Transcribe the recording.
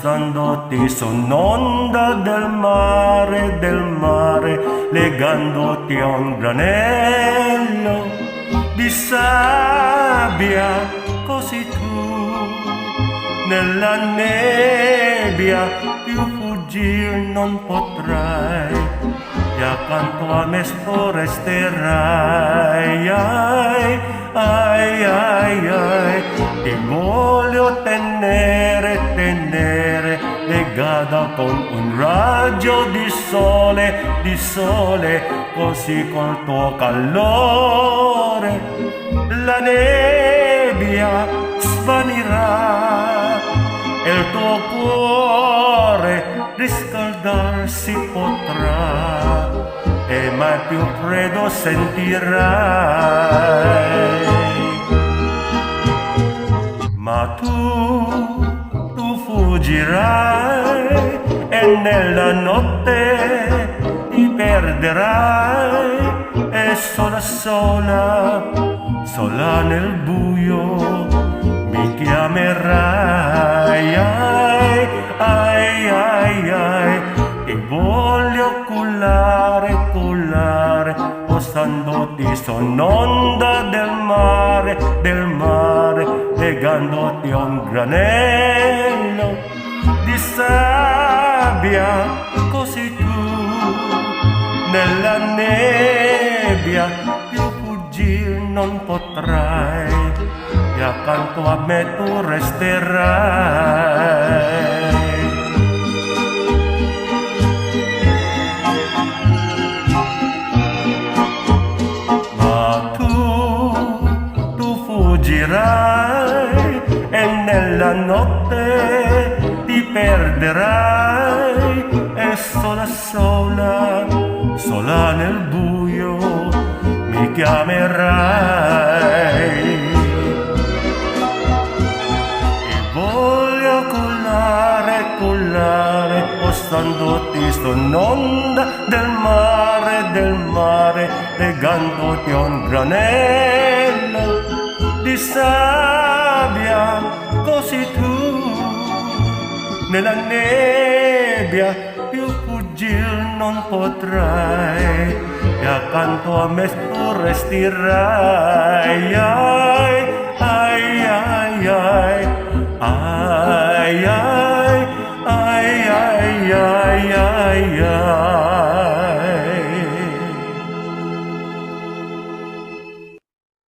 spostandoti su un'onda del mare, legandoti a un granello di sabbia, così tu nella nebbia più fuggir non potrai, e accanto a me resterai. Ai, ai, ai, ai, ti voglio tenere, legata con un raggio di sole, così col tuo calore la nebbia svanirà e il tuo cuore riscaldarsi potrà e mai più freddo sentirai. Ma tu fuggirai e nella notte ti perderai e sola nel buio mi chiamerai. Ai, ai, ai, ai, ti voglio cullare, postandoti su un'onda del mare, legandoti a un granello di sabbia, così tu nella nebbia più fuggir non potrai, e accanto a me tu resterai. Ma tu fuggirai e nella notte ti perderai e sola nel buio mi chiamerai. E voglio cullare, postandoti su un'onda del mare, legandoti a un granello di sabbia, così tu nella nebbia più fuggir non potrai, e accanto a me tu resterai. Ai, ai, ai, ai, ai, ai, ai, ai, ai, ai, ai.